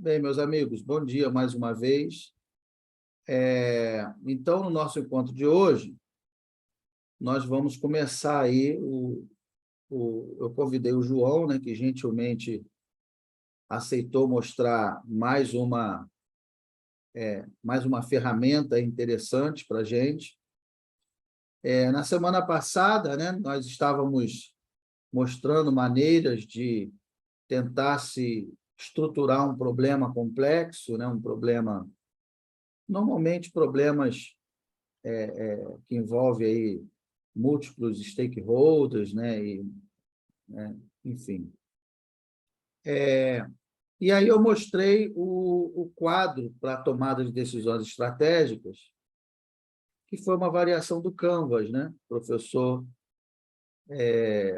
Bem, meus amigos, bom dia mais uma vez. Então, no nosso encontro de hoje, nós vamos começar aí eu convidei o João, né, que gentilmente aceitou mostrar mais uma ferramenta interessante para a gente. Na semana passada, né, nós estávamos mostrando maneiras de tentar se estruturar um problema complexo, né, um problema, normalmente problemas que envolve aí múltiplos stakeholders, né? Enfim. E aí eu mostrei o quadro para tomada de decisões estratégicas, que foi uma variação do Canvas, né? O professor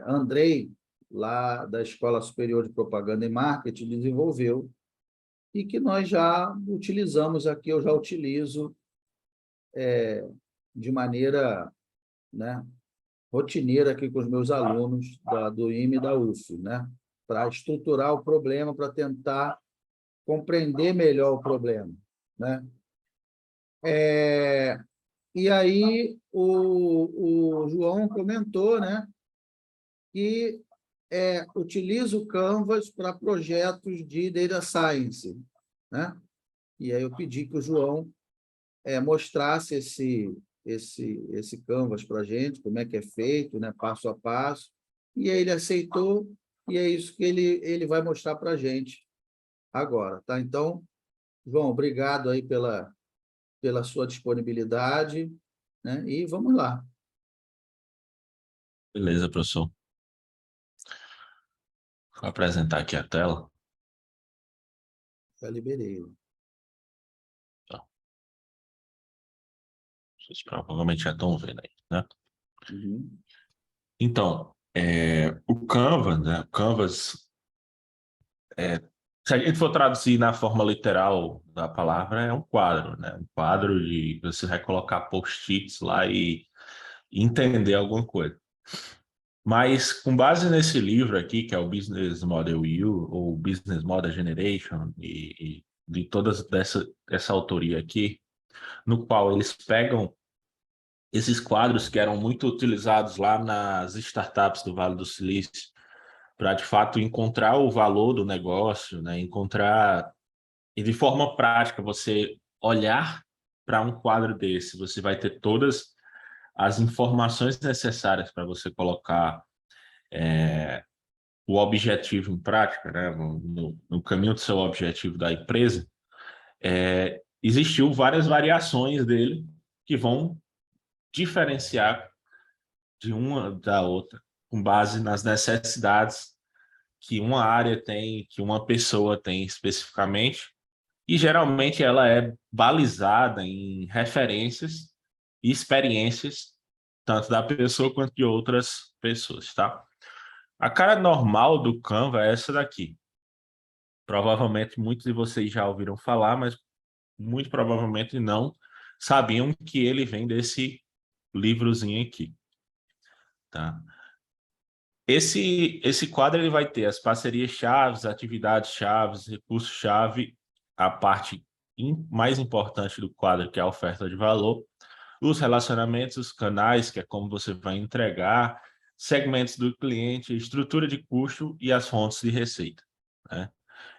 Andrei, lá da Escola Superior de Propaganda e Marketing, desenvolveu, e que nós já utilizamos aqui, eu já utilizo de maneira, né, rotineira aqui com os meus alunos do IME e da UF, né? Para estruturar o problema, para tentar compreender melhor o problema, né? E aí o João comentou, né, que utiliza o Canvas para projetos de data science, né? E aí eu pedi que o João mostrasse esse Canvas para a gente, como é que é feito, né, passo a passo, e aí ele aceitou, e é isso que ele vai mostrar para a gente agora, tá? Então, João, obrigado aí pela sua disponibilidade, né? E vamos lá. Beleza, professor. Vou apresentar aqui a tela. Já liberei. Tá. Vocês provavelmente já estão vendo aí, né? Uhum. Então, o Canvas, né? O Canvas, se a gente for traduzir na forma literal da palavra, é um quadro, né? Um quadro de você vai colocar post-its lá e entender alguma coisa. Mas, com base nesse livro aqui, que é o Business Model U, ou Business Model Generation, e de todas essa autoria aqui, no qual eles pegam esses quadros que eram muito utilizados lá nas startups do Vale do Silício, para de fato encontrar o valor do negócio, né? Encontrar, e de forma prática, você olhar para um quadro desse, você vai ter todas as informações necessárias para você colocar o objetivo em prática, né? No caminho do seu objetivo da empresa. Existiu várias variações dele que vão diferenciar de uma da outra, com base nas necessidades que uma área tem, que uma pessoa tem especificamente, e geralmente ela é balizada em referências e experiências, tanto da pessoa quanto de outras pessoas, tá? A cara normal do Canva é essa daqui. Provavelmente muitos de vocês já ouviram falar, mas muito provavelmente não sabiam que ele vem desse livrozinho aqui, tá? Esse quadro ele vai ter as parcerias-chaves, atividades-chaves, recursos-chave, a parte mais importante do quadro, que é a oferta de valor, os relacionamentos, os canais, que é como você vai entregar, segmentos do cliente, estrutura de custo e as fontes de receita, né?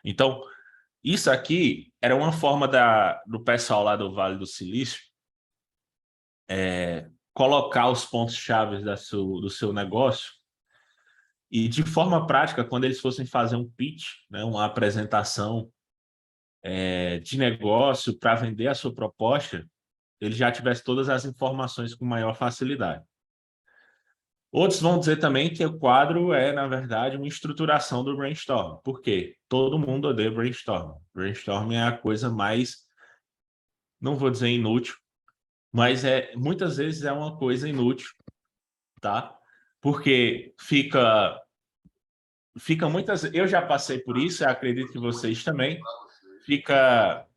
Então, isso aqui era uma forma do pessoal lá do Vale do Silício colocar os pontos-chave do seu negócio. E, de forma prática, quando eles fossem fazer um pitch, né, uma apresentação de negócio para vender a sua proposta, ele já tivesse todas as informações com maior facilidade. Outros vão dizer também que o quadro é, na verdade, uma estruturação do brainstorm. Por quê? Todo mundo odeia brainstorm. Brainstorm é a coisa mais, não vou dizer inútil, mas muitas vezes é uma coisa inútil, tá? Porque fica muitas. Eu já passei por isso, eu acredito que vocês também. Fica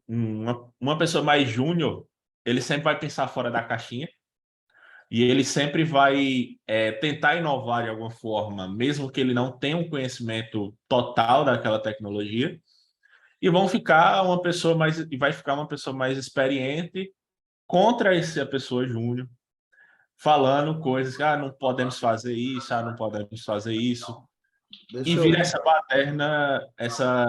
uma pessoa mais júnior, ele sempre vai pensar fora da caixinha e ele sempre vai tentar inovar de alguma forma, mesmo que ele não tenha um conhecimento total daquela tecnologia. e vão ficar uma pessoa mais, e vai ficar uma pessoa mais experiente contra essa pessoa júnior, falando coisas que não podemos fazer isso, não podemos fazer isso, e Deixa eu... vira essa baderna, essa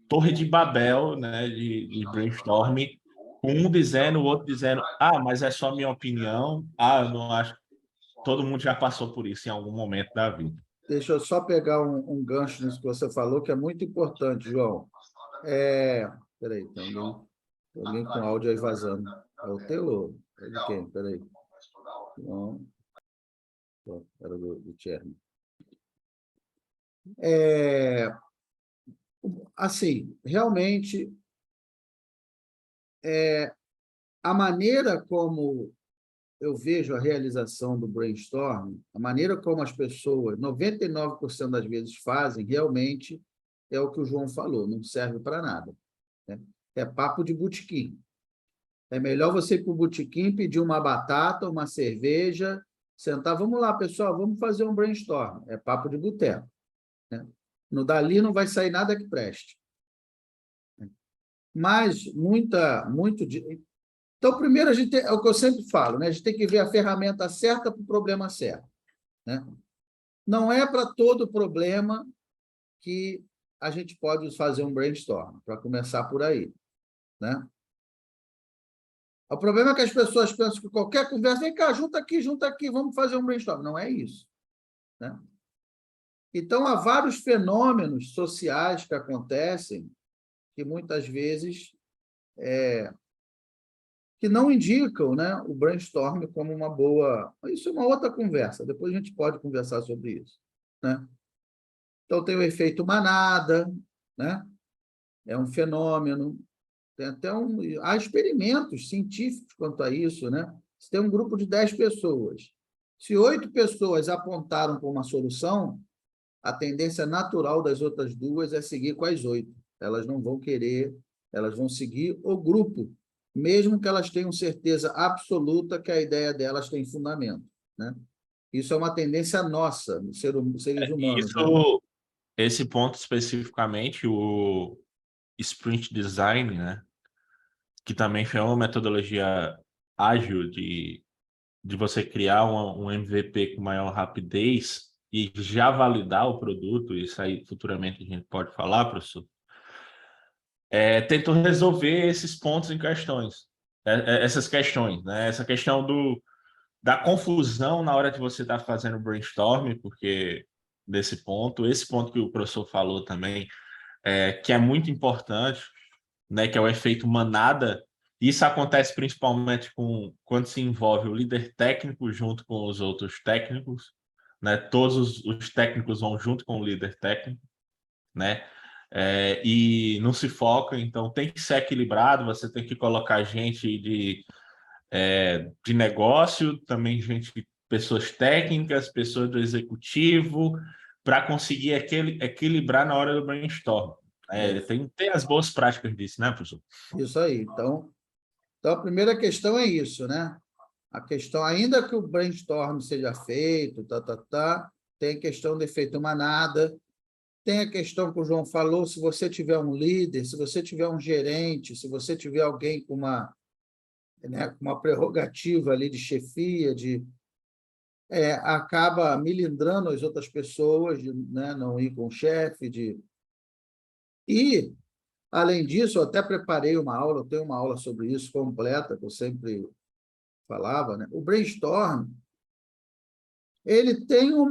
torre de Babel, né, de brainstorming, um dizendo, o outro dizendo, mas é só minha opinião, eu não acho. Todo mundo já passou por isso em algum momento da vida. Deixa eu só pegar um gancho nisso que você falou, que é muito importante, João. Peraí, tem alguém com áudio aí vazando. É o teu? É de quem? Peraí. Não. Era do Thierry. Assim, realmente, a maneira como eu vejo a realização do brainstorm, a maneira como as pessoas, 99% das vezes fazem, realmente é o que o João falou, não serve para nada, né? É papo de botequim. É melhor você ir para o botequim, pedir uma batata, uma cerveja, sentar, vamos lá, pessoal, vamos fazer um brainstorm. É papo de boteco, né? Dali não vai sair nada que preste. Mas muito de... Então, primeiro, é o que eu sempre falo, né? A gente tem que ver a ferramenta certa para o problema certo, né? Não é para todo problema que a gente pode fazer um brainstorm, para começar por aí, né? O problema é que as pessoas pensam que qualquer conversa, vem cá, junta aqui, vamos fazer um brainstorm. Não é isso, né? Então, há vários fenômenos sociais que acontecem que muitas vezes que não indicam, né, o brainstorm como uma boa... Isso é uma outra conversa, depois a gente pode conversar sobre isso, né? Então, tem o efeito manada, né? É um fenômeno. Tem até há experimentos científicos quanto a isso, né? Você tem um grupo de 10 pessoas. Se 8 pessoas apontaram para uma solução, a tendência natural das outras 2 é seguir com as 8. Elas não vão querer, elas vão seguir o grupo, mesmo que elas tenham certeza absoluta que a ideia delas tem fundamento, né? Isso é uma tendência nossa, seres humanos, né? Esse ponto especificamente, o Sprint Design, né, que também foi uma metodologia ágil de você criar um MVP com maior rapidez e já validar o produto, isso aí futuramente a gente pode falar, professor, tentou resolver esses pontos em questões, essas questões, né? Essa questão da confusão na hora que você está fazendo o brainstorming, porque esse ponto que o professor falou também, que é muito importante, né, que é o efeito manada. Isso acontece principalmente quando se envolve o líder técnico junto com os outros técnicos, né? Todos os técnicos vão junto com o líder técnico, né? E não se foca, então tem que ser equilibrado, você tem que colocar gente de negócio, também pessoas técnicas, pessoas do executivo, para conseguir equilibrar na hora do brainstorm. Tem as boas práticas disso, né, professor? Isso aí. Então, a primeira questão é isso, né? A questão, ainda que o brainstorm seja feito, tem a questão do efeito manada, tem a questão que o João falou, se você tiver um líder, se você tiver um gerente, se você tiver alguém com uma prerrogativa ali de chefia, acaba milindrando as outras pessoas, né, não ir com o chefe. E, além disso, eu até preparei uma aula, eu tenho uma aula sobre isso completa, que eu sempre falava, né? O brainstorm, ele tem um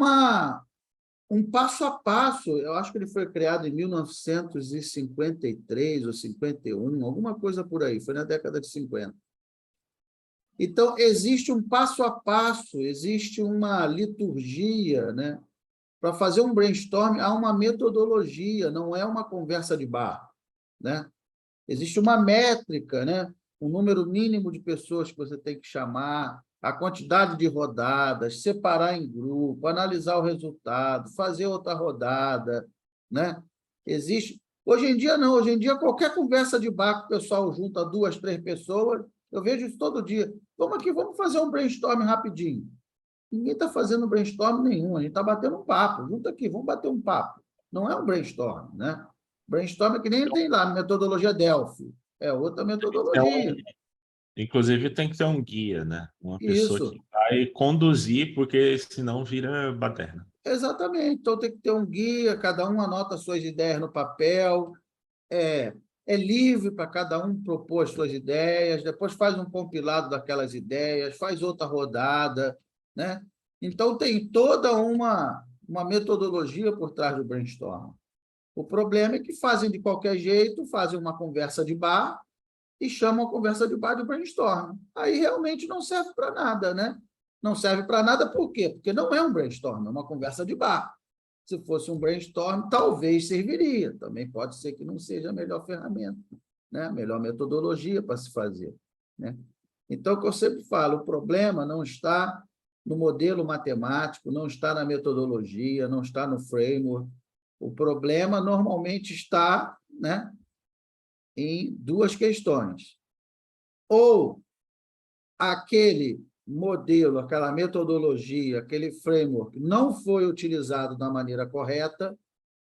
passo a passo, eu acho que ele foi criado em 1953 ou 51, alguma coisa por aí, foi na década de 50. Então, existe um passo a passo, existe uma liturgia, né? Para fazer um brainstorm, há uma metodologia, não é uma conversa de bar, né? Existe uma métrica, né? O número mínimo de pessoas que você tem que chamar, a quantidade de rodadas, separar em grupo, analisar o resultado, fazer outra rodada, né? Existe. Hoje em dia, não. Hoje em dia, qualquer conversa de bar que o pessoal junta 2, 3 pessoas, eu vejo isso todo dia. Vamos aqui, vamos fazer um brainstorm rapidinho. Ninguém está fazendo brainstorm nenhum, a gente está batendo um papo. Junta aqui, vamos bater um papo. Não é um brainstorm, né? Brainstorm é que nem tem lá a metodologia Delphi. É outra metodologia. Inclusive, tem que ter um guia, né? Uma pessoa Isso, que vai conduzir, porque senão vira baderna. exatamente. Então tem que ter um guia, cada um anota suas ideias no papel, é, é livre para cada um propor as suas ideias, depois faz um compilado daquelas ideias, faz outra rodada, né? Então tem toda uma metodologia por trás do brainstorm. O problema é que fazem de qualquer jeito, fazem uma conversa de bar e chamam a conversa de bar de brainstorm. Aí realmente não serve para nada, né? Não serve para nada por quê? Porque não é um brainstorm, é uma conversa de bar. Se fosse um brainstorm, talvez serviria. Também pode ser que não seja a melhor ferramenta, né? A melhor metodologia para se fazer, né? Então, o que eu sempre falo, o problema não está no modelo matemático, não está na metodologia, não está no framework. O problema normalmente está, né, em duas questões. Ou aquele modelo, aquela metodologia, aquele framework não foi utilizado da maneira correta,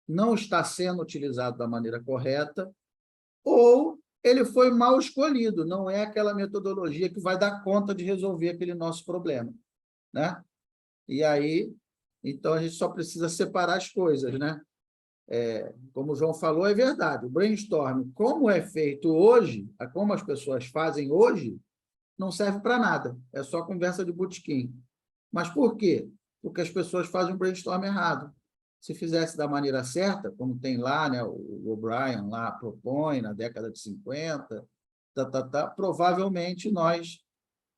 não está sendo utilizado da maneira correta, ou ele foi mal escolhido, não é aquela metodologia que vai dar conta de resolver aquele nosso problema, né? E aí, então a gente só precisa separar as coisas, né? Como o João falou, é verdade. O brainstorm, como é feito hoje, como as pessoas fazem hoje, não serve para nada. É só conversa de botequim. Mas por quê? Porque as pessoas fazem um brainstorm errado. Se fizesse da maneira certa, como tem lá, né, o O'Brien lá propõe na década de 50, provavelmente nós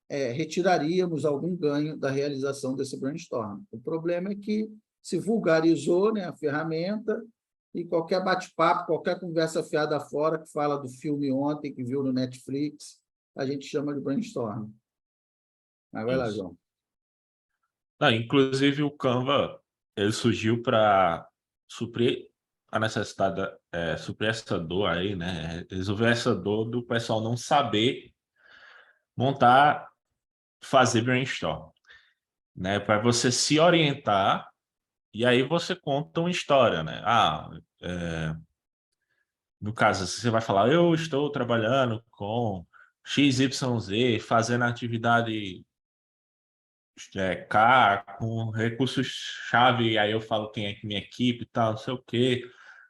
retiraríamos algum ganho da realização desse brainstorm. O problema é que se vulgarizou, né, a ferramenta e qualquer bate-papo, qualquer conversa fiada fora que fala do filme ontem que viu no Netflix, a gente chama de brainstorm. Mas vai lá, Isso. João. Não, inclusive, o Canva, ele surgiu para suprir a necessidade, suprir essa dor aí, né? Resolver essa dor do pessoal não saber montar, fazer brainstorm, né? Para você se orientar e aí você conta uma história, né? No caso, você vai falar, eu estou trabalhando com XYZ, fazendo atividade K, com recursos-chave, aí eu falo quem é que minha equipe e tal, não sei o quê.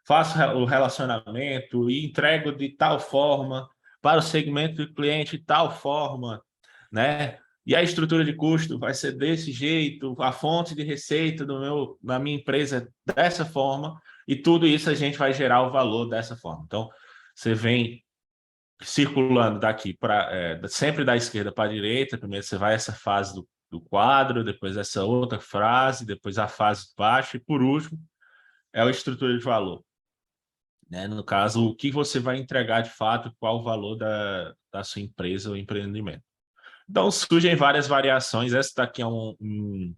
Faço o relacionamento e entrego de tal forma para o segmento do cliente de tal forma, né? E a estrutura de custo vai ser desse jeito, a fonte de receita da minha empresa é dessa forma, e tudo isso a gente vai gerar o valor dessa forma. Então, você vem circulando daqui para sempre da esquerda para a direita. Primeiro você vai essa fase do quadro, depois essa outra frase, depois a fase de baixo e por último é a estrutura de valor, né? No caso, o que você vai entregar de fato, qual o valor da sua empresa ou empreendimento. Então surgem várias variações. Essa daqui é um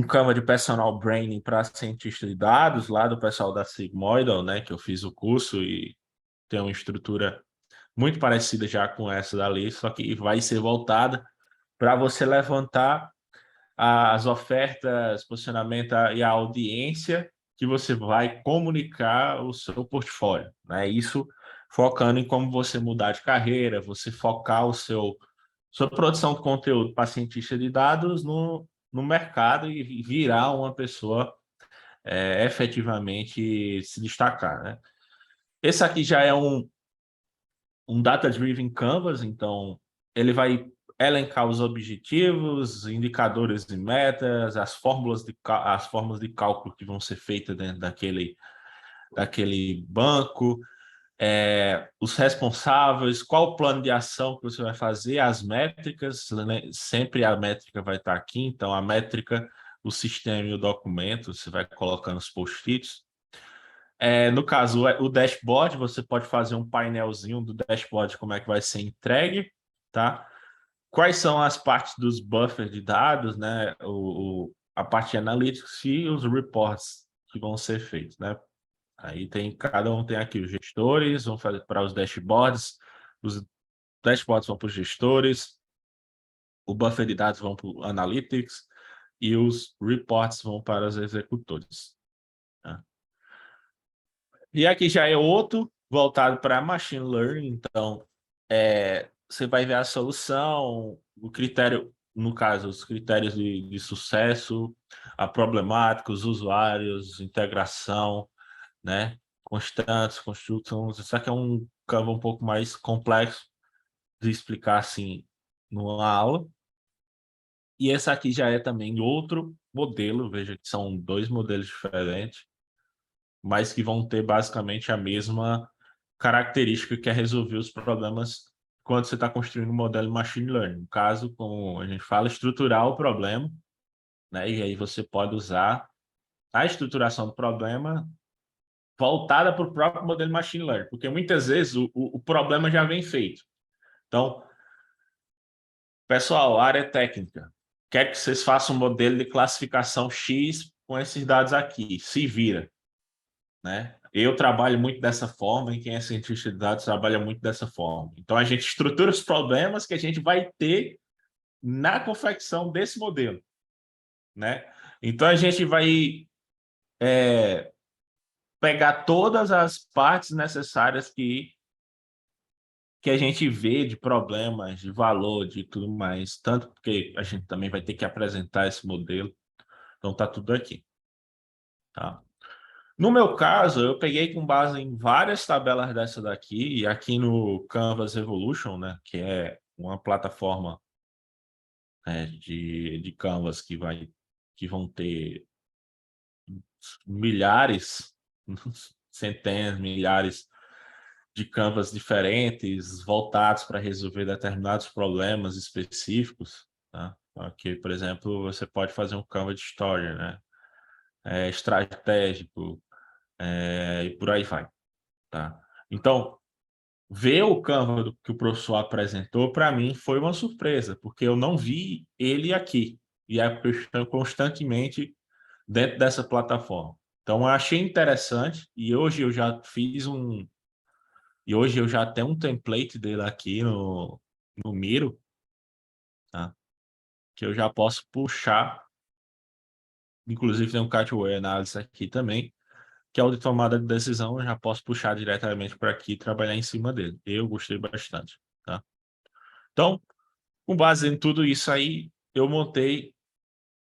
Canva de personal branding para cientista de dados, lá do pessoal da Sigmoidal, né? Que eu fiz o curso e tem uma estrutura muito parecida já com essa dali, só que vai ser voltada para você levantar as ofertas, posicionamento e a audiência que você vai comunicar o seu portfólio, né? Isso focando em como você mudar de carreira, você focar sua produção de conteúdo para cientista de dados no mercado e virar uma pessoa efetivamente se destacar, né? Esse aqui já é um data-driven canvas, então ele vai elencar os objetivos, indicadores e metas, as fórmulas de cálculo que vão ser feitas dentro daquele banco, os responsáveis, qual o plano de ação que você vai fazer, as métricas, né? Sempre a métrica vai estar aqui, então a métrica, o sistema e o documento, você vai colocando os post-its. No caso, o dashboard, você pode fazer um painelzinho do dashboard, como é que vai ser entregue, tá? Quais são as partes dos buffers de dados, né? A parte de analytics e os reports que vão ser feitos, né? Aí cada um tem aqui os gestores, vão fazer para os dashboards vão para os gestores, o buffer de dados vão para o analytics e os reports vão para os executores, tá? E aqui já é outro voltado para machine learning. Então, você vai ver a solução, o critério, no caso, os critérios de sucesso, a problemática, os usuários, integração, né? Constantes, constructions. Isso aqui é um campo um pouco mais complexo de explicar assim numa aula. E esse aqui já é também outro modelo, veja que são dois modelos diferentes, mas que vão ter basicamente a mesma característica, que é resolver os problemas quando você está construindo um modelo machine learning. No caso, como a gente fala, estruturar o problema, né? E aí você pode usar a estruturação do problema voltada para o próprio modelo machine learning, porque muitas vezes o problema já vem feito. Então, pessoal, área técnica, quer que vocês façam um modelo de classificação X com esses dados aqui, se vira, né? Eu trabalho muito dessa forma, e quem é cientista de dados trabalha muito dessa forma. Então, a gente estrutura os problemas que a gente vai ter na confecção desse modelo, né? Então, a gente vai pegar todas as partes necessárias que a gente vê de problemas, de valor, de tudo mais, tanto porque a gente também vai ter que apresentar esse modelo. Então, tá tudo aqui, tá? No meu caso, eu peguei com base em várias tabelas dessa daqui, e aqui no Canvas Evolution, né, que é uma plataforma de Canvas que vão ter milhares, centenas, milhares de Canvas diferentes, voltados para resolver determinados problemas específicos, tá? Aqui, por exemplo, você pode fazer um Canvas de história, né? Estratégico, e por aí vai, tá? Então, ver o Canva que o professor apresentou, para mim, foi uma surpresa, porque eu não vi ele aqui. E é porque eu estou constantemente dentro dessa plataforma. Então, eu achei interessante, e hoje eu já fiz um. E hoje eu já tenho um template dele aqui no Miro, tá? Que eu já posso puxar. Inclusive, tem um Catway Analysis aqui também, que é o de tomada de decisão. Eu já posso puxar diretamente para aqui e trabalhar em cima dele. Eu gostei bastante, tá? Então, com base em tudo isso aí, eu montei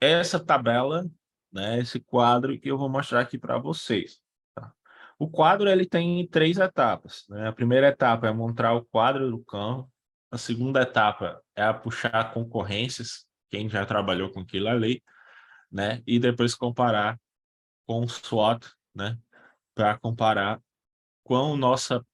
essa tabela, né, esse quadro que eu vou mostrar aqui para vocês. Tá? O quadro ele tem três etapas. Né? A primeira etapa é montar o quadro do campo. A segunda etapa é a puxar concorrências, quem já trabalhou com aquilo ali, né? E depois comparar com o SWOT, né? Para comparar quão nossa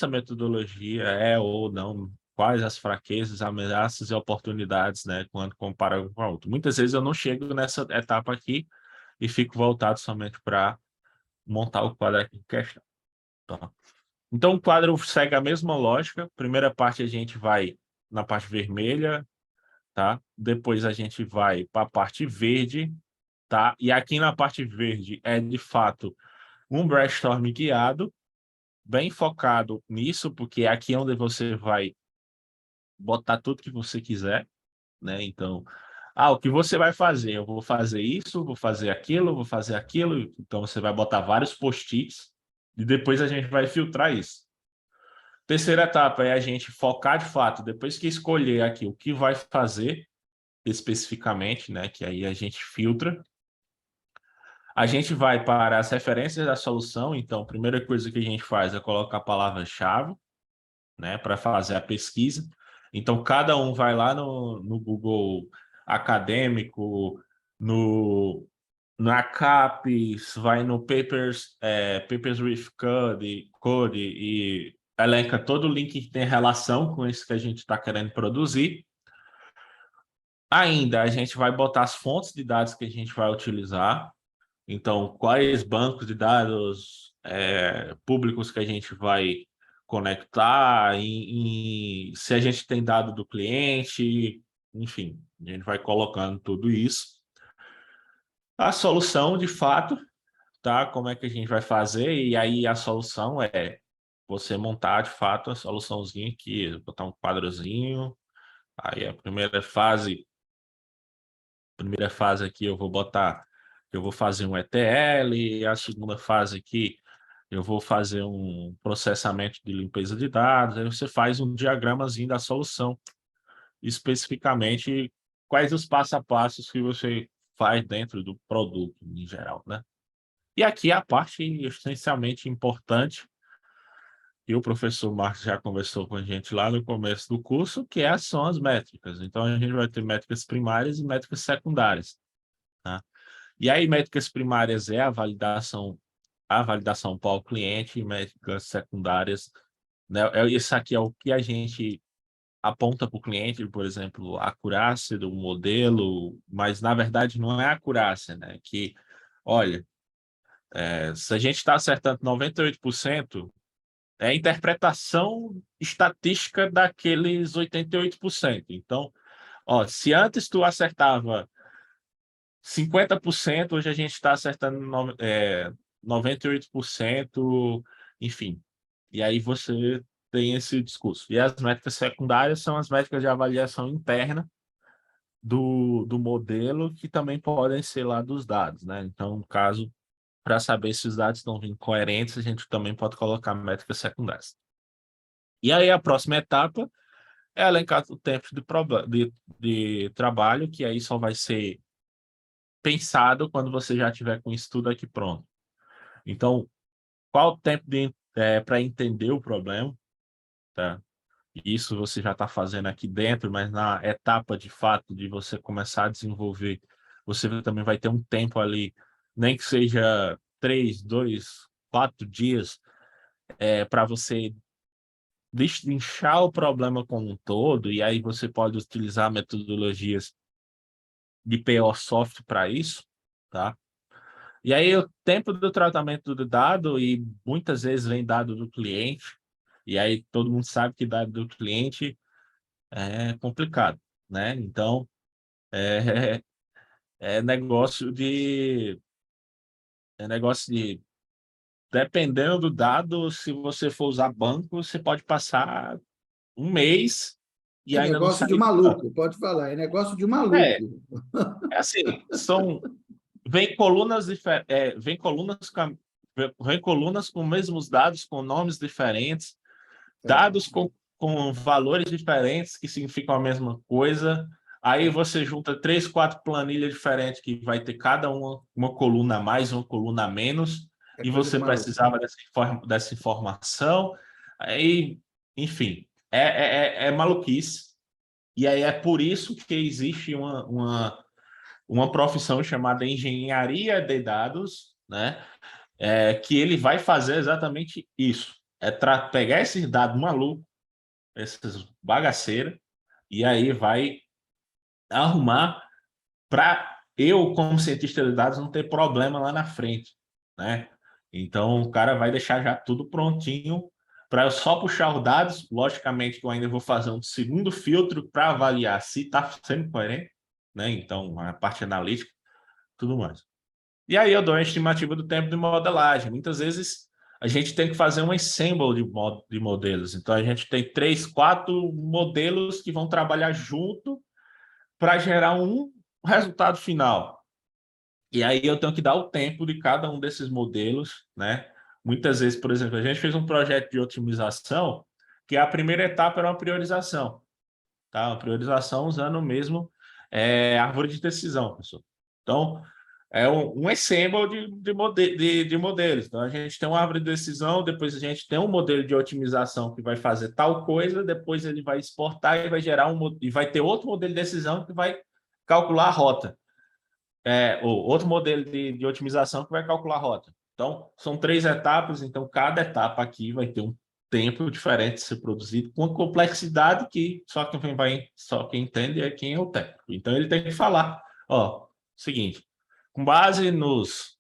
metodologia é ou não, quais as fraquezas, ameaças e oportunidades, né, quando comparado com a outra. Muitas vezes eu não chego nessa etapa aqui e fico voltado somente para montar o quadro aqui em questão. Tá? Então, o quadro segue a mesma lógica. Primeira parte a gente vai na parte vermelha, tá? Depois a gente vai para a parte verde, tá? E aqui na parte verde é, de fato, um brainstorm guiado, bem focado nisso, porque é aqui onde você vai botar tudo que você quiser, né? Então, o que você vai fazer? Eu vou fazer isso, vou fazer aquilo, vou fazer aquilo. Então, você vai botar vários post-its e depois a gente vai filtrar isso. Terceira etapa é a gente focar de fato, depois que escolher aqui o que vai fazer especificamente, né? Que aí a gente filtra. A gente vai para as referências da solução. Então, a primeira coisa que a gente faz é colocar a palavra-chave, né, para fazer a pesquisa. Então, cada um vai lá no Google acadêmico, na CAPES, vai no Papers with Code e elenca todo o link que tem relação com isso que a gente está querendo produzir. Ainda, a gente vai botar as fontes de dados que a gente vai utilizar. Então, quais bancos de dados públicos que a gente vai conectar, se a gente tem dado do cliente, enfim, a gente vai colocando tudo isso. A solução, de fato, tá? Como é que a gente vai fazer? E aí a solução é você montar, de fato, a soluçãozinha aqui, botar um quadrozinho. Aí a primeira fase aqui eu vou fazer um ETL, a segunda fase aqui eu vou fazer um processamento de limpeza de dados, aí você faz um diagramazinho da solução, especificamente quais os passo a passos que você faz dentro do produto em geral, né? E aqui a parte essencialmente importante, e o professor Marcos já conversou com a gente lá no começo do curso, são as métricas. Então, a gente vai ter métricas primárias e métricas secundárias, tá? E aí, métricas primárias é a validação para o cliente, e métricas secundárias, né? Isso aqui é o que a gente aponta para o cliente, por exemplo, a acurácia do modelo, mas na verdade não é a acurácia, né? Que, olha, se a gente está acertando 98%, é a interpretação estatística daqueles 88%. Então, ó, se antes tu acertava 50%, hoje a gente está acertando 98%, enfim. E aí você tem esse discurso. E as métricas secundárias são as métricas de avaliação interna do modelo, que também podem ser lá dos dados, né? Então, no caso, para saber se os dados estão vindo coerentes, a gente também pode colocar métricas secundárias. E aí a próxima etapa é elencar o tempo de trabalho, que aí só vai ser pensado quando você já tiver com isso tudo aqui pronto. Então, qual o tempo para entender o problema, tá? Isso você já está fazendo aqui dentro, mas na etapa de fato de você começar a desenvolver, você também vai ter um tempo ali, nem que seja 3, 2, 4 dias, para você destrinchar o problema como um todo, e aí você pode utilizar metodologias de POSoft para isso, tá? E aí o tempo do tratamento do dado, e muitas vezes vem dado do cliente, e aí todo mundo sabe que dado do cliente é complicado, né? Então, é, é negócio de... É negócio de... Dependendo do dado, se você for usar banco, você pode passar um mês e É ainda não negócio de sair do banco. maluco, pode falar, é negócio de É, maluco. é assim, vem colunas vem colulas com mesmos dados, com nomes diferentes, É, dados com valores diferentes que significam a mesma coisa. Aí você junta 3, 4 planilhas diferentes que vai ter cada uma coluna a mais, uma coluna a menos, é e coisa de você maluco. precisava dessa informação. Aí, enfim, é maluquice. E aí é por isso que existe uma profissão chamada engenharia de dados, né? Que ele vai fazer exatamente isso. Pegar esses dados malucos, essas bagaceiras, e aí vai arrumar para eu, como cientista de dados, não ter problema lá na frente, né? Então, o cara vai deixar já tudo prontinho para eu só puxar os dados. Logicamente que eu ainda vou fazer um segundo filtro para avaliar se está sendo coerente, né? Então, a parte analítica, tudo mais. E aí eu dou a estimativa do tempo de modelagem. Muitas vezes a gente tem que fazer um ensemble de modelos. Então a gente tem 3, 4 modelos que vão trabalhar junto para gerar um resultado final. E aí eu tenho que dar o tempo de cada um desses modelos, né? Muitas vezes, por exemplo, a gente fez um projeto de otimização que a primeira etapa era uma priorização, tá? Uma priorização usando mesmo árvore de decisão, pessoal. Então, é um ensemble de modelos. Então, a gente tem uma árvore de decisão, depois a gente tem um modelo de otimização que vai fazer tal coisa, depois ele vai exportar e vai gerar e vai ter outro modelo de decisão que vai calcular a rota. Ou outro modelo de otimização que vai calcular a rota. Então, são 3 etapas, então cada etapa aqui vai ter um tempo diferente de ser produzido, com a complexidade que só quem entende é quem é o técnico. Então, ele tem que falar, ó, seguinte, com base nos...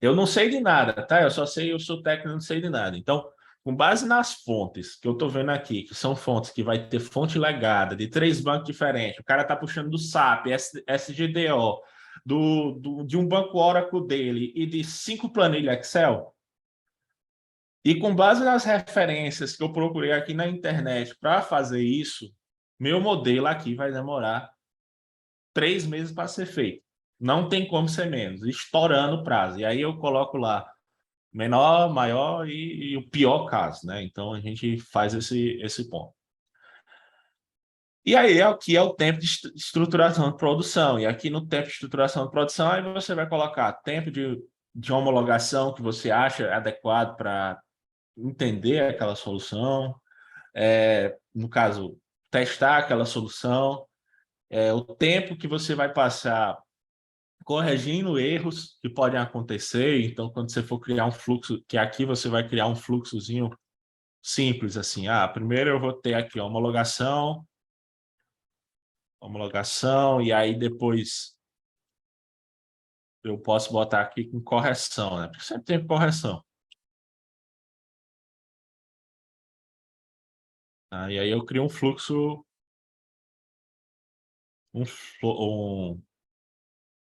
Eu não sei de nada, tá? Eu sou técnico, não sei de nada. Então, com base nas fontes que eu estou vendo aqui, que são fontes que vai ter fonte legada de 3 bancos diferentes, o cara está puxando do SAP, SGDO, de um banco Oracle dele e de 5 planilhas Excel. E com base nas referências que eu procurei aqui na internet para fazer isso, meu modelo aqui vai demorar 3 meses para ser feito. Não tem como ser menos, estourando o prazo. E aí eu coloco lá menor, maior e o pior caso, né? Então a gente faz esse ponto. E aí aqui é o tempo de estruturação de produção. E aqui no tempo de estruturação de produção, aí você vai colocar tempo de homologação que você acha adequado para entender aquela solução, no caso, testar aquela solução, o tempo que você vai passar corrigindo erros que podem acontecer. Então, quando você for criar um fluxo, que aqui você vai criar um fluxozinho simples, assim, primeiro eu vou ter aqui a homologação, e aí depois eu posso botar aqui com correção, né? Porque sempre tem correção. Tá? E aí eu crio um fluxo,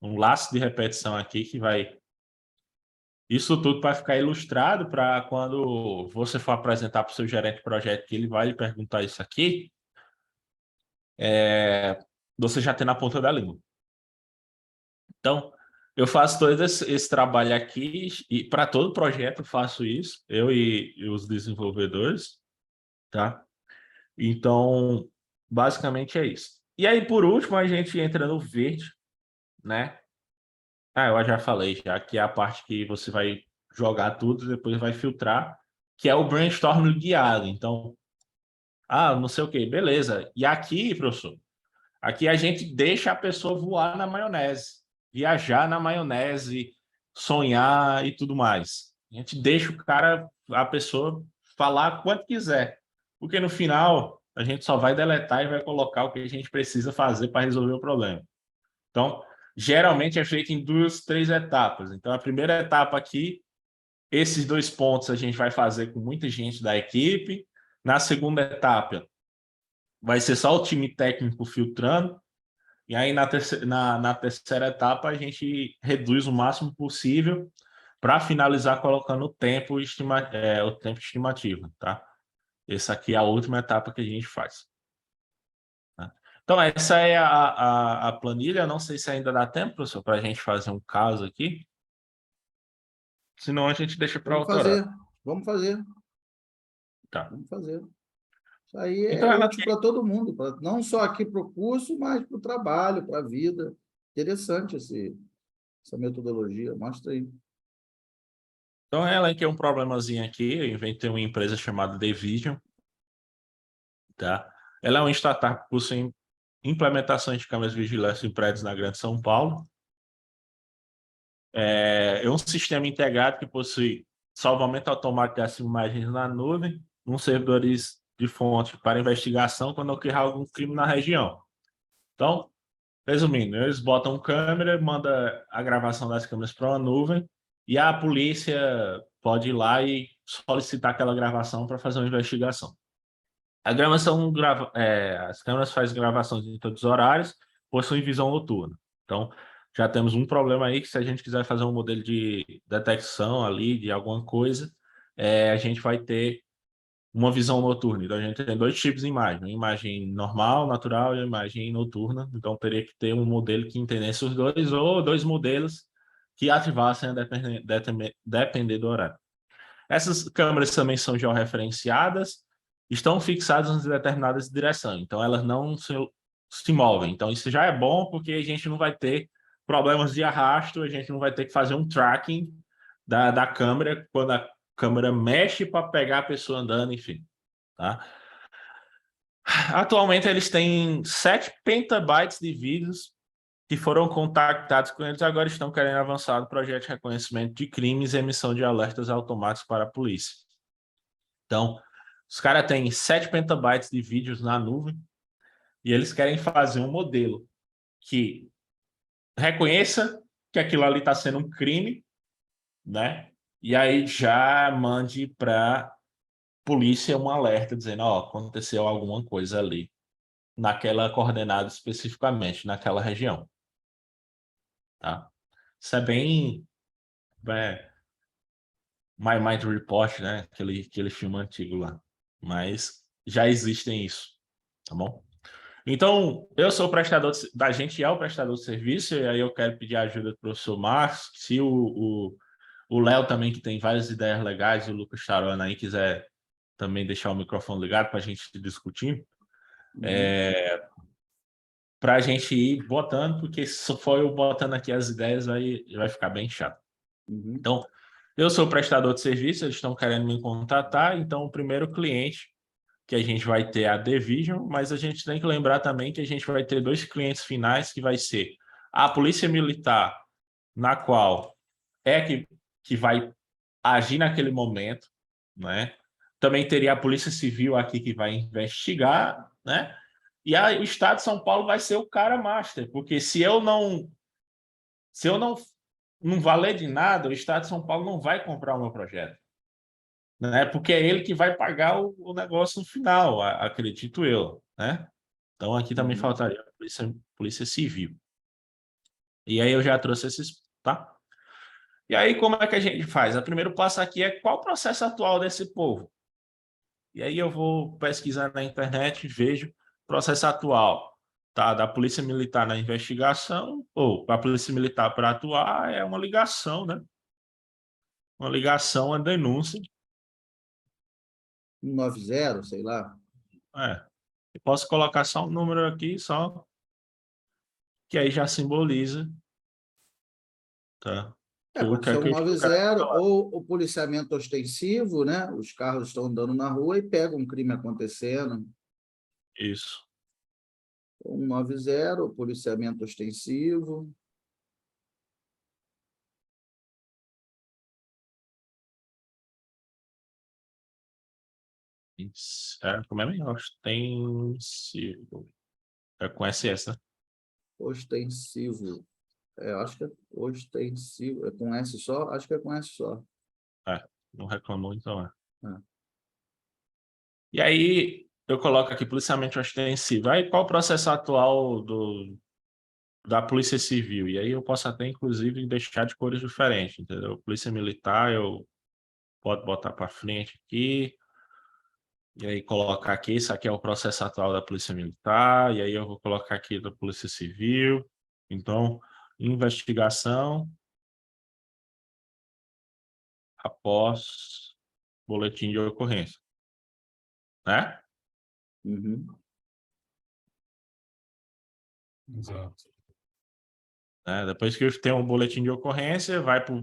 um laço de repetição aqui que vai... Isso tudo para ficar ilustrado para quando você for apresentar para o seu gerente de projeto, que ele vai lhe perguntar isso aqui, você já tem na ponta da língua. Então, eu faço todo esse trabalho aqui e para todo projeto eu faço isso, eu e os desenvolvedores, tá? Então, basicamente é isso. E aí, por último, a gente entra no verde, né? Eu já falei já, que é a parte que você vai jogar tudo e depois vai filtrar, que é o brainstorm guiado. Então, não sei o quê, beleza. E aqui, professor, aqui a gente deixa a pessoa voar na maionese, viajar na maionese, sonhar e tudo mais. A gente deixa a pessoa falar quanto quiser, porque no final a gente só vai deletar e vai colocar o que a gente precisa fazer para resolver o problema. Então, geralmente é feito em 2, 3 etapas. Então, a primeira etapa aqui, esses 2 pontos a gente vai fazer com muita gente da equipe. Na segunda etapa, vai ser só o time técnico filtrando. E aí, na terceira etapa, a gente reduz o máximo possível para finalizar colocando o tempo estimativo, tá? Essa aqui é a última etapa que a gente faz. Tá? Então, essa é a planilha. Não sei se ainda dá tempo, professor, para a gente fazer um caso aqui. Senão, a gente deixa para Vamos outro horário. fazer, vamos fazer. Tá. Vamos fazer. Isso aí Então, é útil para todo mundo, não só aqui para o curso, mas para o trabalho, para a vida. Interessante essa metodologia. Mostra aí. ela que é um problemazinho aqui. Eu inventei uma empresa chamada Devision. Tá? Ela é uma startup que possui implementações de câmeras de vigilância em prédios na Grande São Paulo. É um sistema integrado que possui salvamento automático das imagens na nuvem, servidores de fonte para investigação quando ocorrer algum crime na região. Então, resumindo, eles botam câmera, manda a gravação das câmeras para uma nuvem e a polícia pode ir lá e solicitar aquela gravação para fazer uma investigação. As câmeras fazem gravação de todos os horários, possuem visão noturna. Então, já temos um problema aí que se a gente quiser fazer um modelo de detecção ali de alguma coisa, a gente vai ter uma visão noturna. Então, a gente tem 2 tipos de imagem, uma imagem normal, natural e uma imagem noturna. Então, teria que ter um modelo que entendesse os dois ou 2 modelos que ativassem a depender do horário. Essas câmeras também são georreferenciadas, estão fixadas em determinadas direções, então elas não se movem. Então, isso já é bom porque a gente não vai ter problemas de arrasto, a gente não vai ter que fazer um tracking da câmera quando a câmera mexe para pegar a pessoa andando, enfim. Tá? Atualmente, eles têm 7 petabytes de vídeos que foram contactados com eles, agora estão querendo avançar no projeto de reconhecimento de crimes e emissão de alertas automáticos para a polícia. Então, os caras têm 7 petabytes de vídeos na nuvem e eles querem fazer um modelo que reconheça que aquilo ali está sendo um crime, né? E aí já mande para a polícia um alerta dizendo, aconteceu alguma coisa ali, naquela coordenada especificamente, naquela região. Tá? Isso é bem... My Mind Report, né? Aquele filme antigo lá. Mas já existem isso, tá bom? Então, eu sou o prestador, da gente é o prestador de serviço, e aí eu quero pedir a ajuda do professor Marcos, se O Léo também, que tem várias ideias legais, o Lucas Charona aí quiser também deixar o microfone ligado para a gente discutir, para a gente ir botando, porque se for eu botando aqui as ideias, vai ficar bem chato. Uhum. Então, eu sou prestador de serviço, eles estão querendo me contratar, então o primeiro cliente que a gente vai ter é a Division, mas a gente tem que lembrar também que a gente vai ter 2 clientes finais, que vai ser a Polícia Militar, na qual que vai agir naquele momento, né? Também teria a Polícia Civil aqui que vai investigar, né? E aí o Estado de São Paulo vai ser o cara master, porque se eu não valer de nada, o Estado de São Paulo não vai comprar o meu projeto, né? Porque é ele que vai pagar o negócio no final, acredito eu, né? Então aqui também Uhum. faltaria a polícia Civil. E aí eu já trouxe esses, tá? E aí como é que a gente faz? O primeiro passo aqui é qual o processo atual desse povo? E aí eu vou pesquisar na internet, vejo processo atual, tá? Da Polícia Militar na investigação, ou a Polícia Militar para atuar é uma ligação, né? Uma ligação, uma denúncia. 190, sei lá. É. Eu posso colocar só um número aqui, só que aí já simboliza, tá? O Pode que ser é que o cara 190 falar. ou o policiamento ostensivo, né? Os carros estão andando na rua e pegam um crime acontecendo. Isso. 190, policiamento ostensivo. Como é melhor? Ostensivo. É com SS, né? Ostensivo. Acho que é ostensivo. É com S só? Acho que é com S só. É, não reclamou, então é. Ah, E aí, eu coloco aqui policiamento ostensivo. Aí, qual o processo atual da Polícia Civil? E aí, eu posso até, inclusive, deixar de cores diferentes, entendeu? Polícia Militar, eu posso botar para frente aqui. E aí, colocar aqui, isso aqui é o processo atual da Polícia Militar. E aí, eu vou colocar aqui da Polícia Civil. Então, investigação após boletim de ocorrência, né? uhum. Exato. Depois que eu tenho um boletim de ocorrência, vai para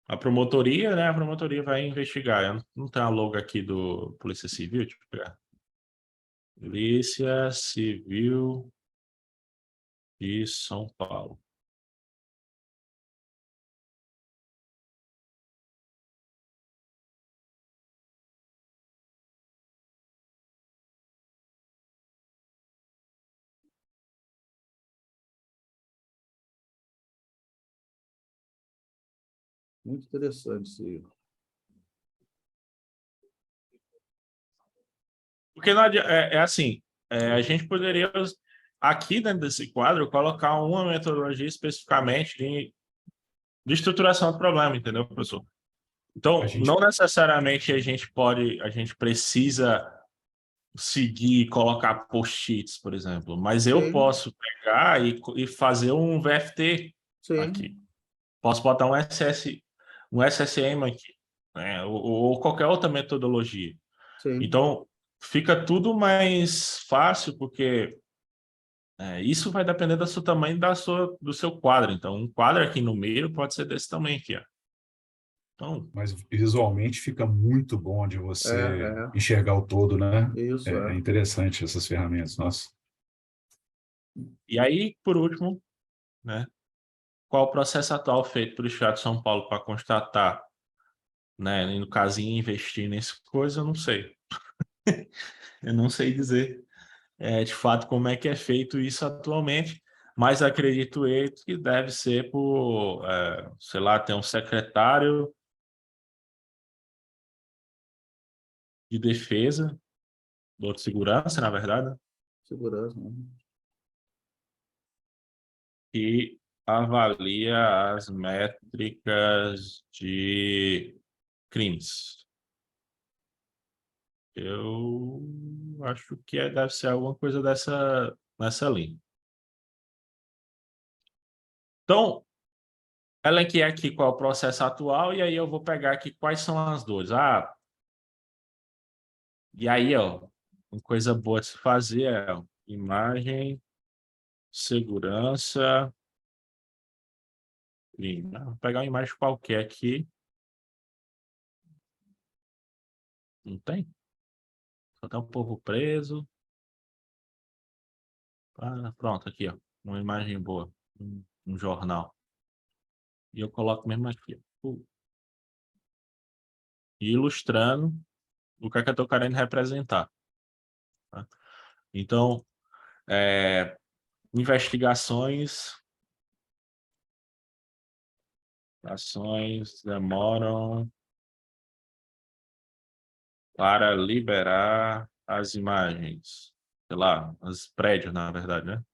a promotoria, né? A promotoria vai investigar. Eu não tenho a logo aqui do Polícia Civil, deixa eu pegar. Polícia Civil de São Paulo. Muito interessante isso aí. Porque não é assim, a gente poderia, aqui dentro desse quadro, colocar uma metodologia especificamente de estruturação do problema, entendeu, professor? A Então, gente, não necessariamente a gente precisa seguir e colocar post-its, por exemplo, mas eu Sim, posso pegar e fazer um VFT aqui. sim, Posso botar um SSM aqui, né? Ou qualquer outra metodologia. sim. Então, fica tudo mais fácil, porque isso vai depender do seu tamanho do seu quadro. Então, um quadro aqui no meio pode ser desse tamanho aqui, ó. Então, mas visualmente fica muito bom de É, você é. enxergar o todo, né? Isso, É interessante essas ferramentas, nossa. e aí, por último, né? Qual o processo atual feito pelo Estado de São Paulo para constatar, né? E no caso, em investir nessa coisa, eu não sei. Eu não sei dizer, de fato, como é que é feito isso atualmente, mas acredito eu que deve ser por, sei lá, ter um secretário de defesa, ou de segurança, na verdade, segurança, né? que avalia as métricas de crimes. Eu acho que deve ser alguma coisa nessa linha. Então, elenquei aqui qual é o processo atual, e aí eu vou pegar aqui quais são as dores. E aí, ó, uma coisa boa de se fazer é ó, imagem, segurança, crime. Vou pegar uma imagem qualquer aqui. Não tem? Só tem um povo preso. Pronto, aqui, ó. Uma imagem boa. Um jornal. E eu coloco mesmo aqui, ó. E ilustrando o que é que eu estou querendo representar. Tá? Então, investigações, ações demoram para liberar as imagens. Sei lá, os prédios, na verdade, né?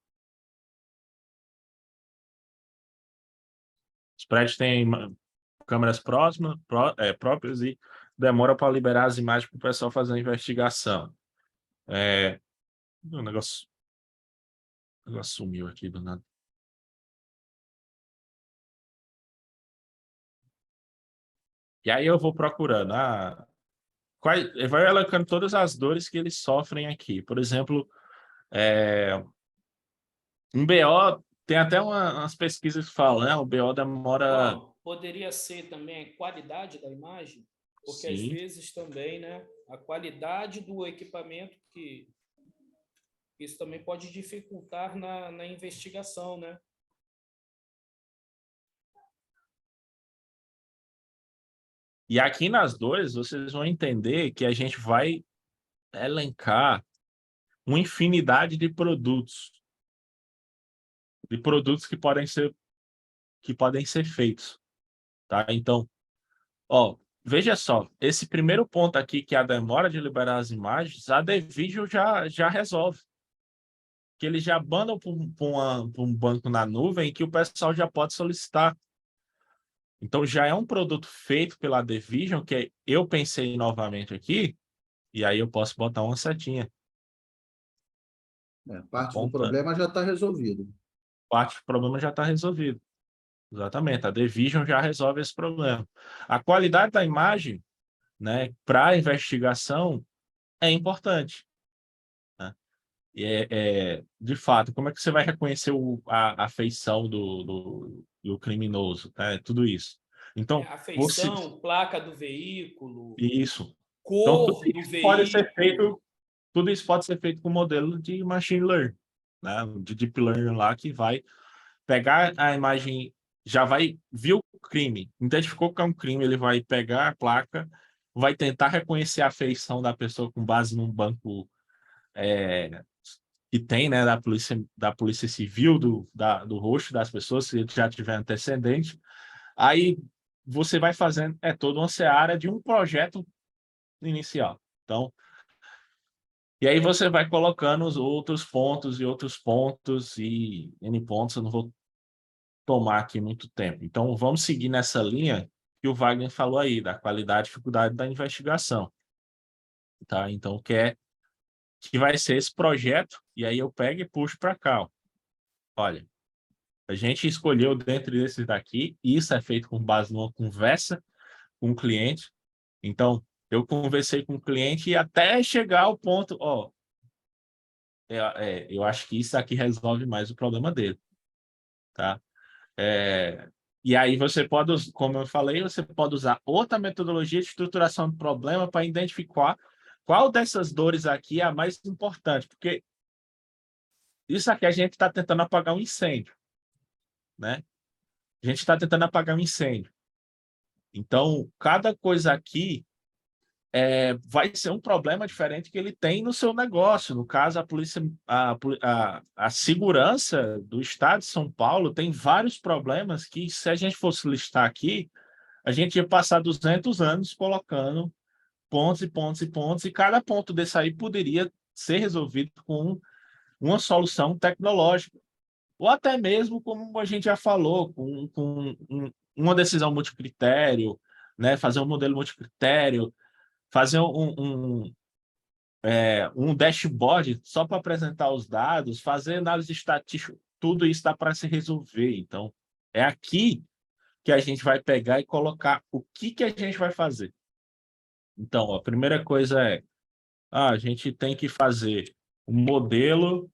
Os prédios têm câmeras próprias e demora para liberar as imagens para o pessoal fazer a investigação. O negócio sumiu aqui do nada. E aí eu vou procurando. Vai elencando todas as dores que eles sofrem aqui. Por exemplo, um BO, tem até umas pesquisas que falam, né? O BO demora. Poderia ser também a qualidade da imagem, porque às Sim. vezes também, né, a qualidade do equipamento, que isso também pode dificultar na investigação, né? E aqui nas dores, vocês vão entender que a gente vai elencar uma infinidade de produtos que podem ser feitos, tá? Então, ó, veja só, esse primeiro ponto aqui, que é a demora de liberar as imagens, a DVision já resolve. Que eles já mandam para um banco na nuvem que o pessoal já pode solicitar. Então, já é um produto feito pela DVision, que eu pensei novamente aqui, e aí eu posso botar uma setinha. Parte do problema já está resolvido. Parte do problema já está resolvido. Exatamente, a DVision já resolve esse problema. A qualidade da imagem, né, para a investigação é importante. Né? E de fato, como é que você vai reconhecer a feição do criminoso? Né? Tudo isso. Então, A feição, placa do veículo, isso. Então, cor do veículo. tudo isso pode ser feito com modelo de machine learning, né? De deep learning lá, que vai pegar a imagem, já vai ver o crime, identificou que é um crime, ele vai pegar a placa, vai tentar reconhecer a feição da pessoa com base num banco que tem, né, da polícia civil, do rosto das pessoas, se já tiver antecedente. Aí você vai fazendo, toda uma seara de um projeto inicial. Então, e aí você vai colocando os outros pontos e N pontos, eu não vou tomar aqui muito tempo. Então, vamos seguir nessa linha que o Wagner falou aí, da qualidade e dificuldade da investigação. Tá? Então, que vai ser esse projeto, e aí eu pego e puxo para cá. Ó. Olha, a gente escolheu dentro desses daqui, e isso é feito com base numa conversa com o cliente. Então, eu conversei com o cliente e até chegar ao ponto, ó, eu acho que isso aqui resolve mais o problema dele, tá? E aí você pode, como eu falei, você pode usar outra metodologia de estruturação do problema para identificar qual dessas dores aqui é a mais importante, porque isso aqui a gente está tentando apagar um incêndio, né? A gente está tentando apagar um incêndio. Então, cada coisa aqui vai ser um problema diferente que ele tem no seu negócio. No caso, a segurança do Estado de São Paulo tem vários problemas que, se a gente fosse listar aqui, a gente ia passar 200 anos colocando pontos e pontos e pontos, e cada ponto desse aí poderia ser resolvido com uma solução tecnológica, ou até mesmo, como a gente já falou, uma decisão multicritério, né? Fazer um modelo multicritério, fazer um dashboard só para apresentar os dados, fazer análise estatística, tudo isso dá para se resolver. Então, é aqui que a gente vai pegar e colocar o que a gente vai fazer. Então, a primeira coisa é, a gente tem que fazer um modelo,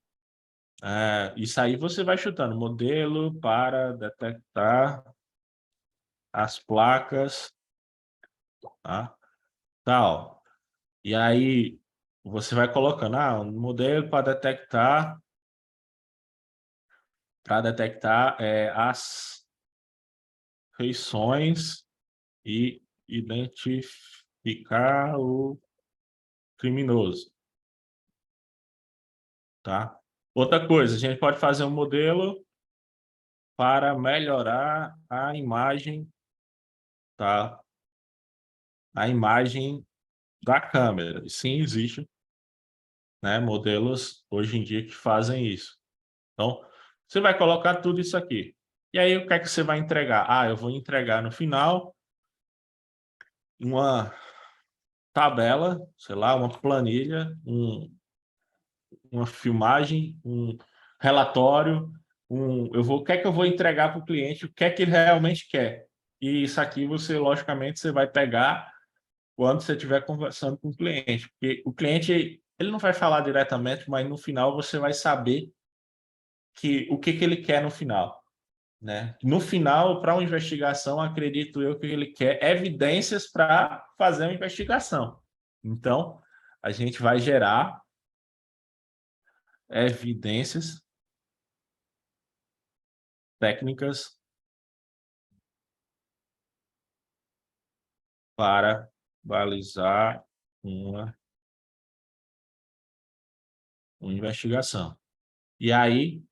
isso aí você vai chutando, modelo para detectar as placas, tá? Tal. E aí você vai colocando, um modelo para detectar as feições e identificar o criminoso, tá? Outra coisa, a gente pode fazer um modelo para melhorar a imagem, tá? A imagem da câmera. Sim, existe, né, modelos hoje em dia que fazem isso. Então, você vai colocar tudo isso aqui. E aí, o que é que você vai entregar? Eu vou entregar no final uma tabela, sei lá, uma planilha, uma filmagem, um relatório, o que é que eu vou entregar para o cliente, o que é que ele realmente quer. E isso aqui você, logicamente, você vai pegar quando você estiver conversando com o cliente, porque o cliente, ele não vai falar diretamente, mas no final você vai saber o que ele quer no final, né? No final, para uma investigação, acredito eu que ele quer evidências para fazer uma investigação. Então, a gente vai gerar evidências técnicas para balizar uma investigação. E aí,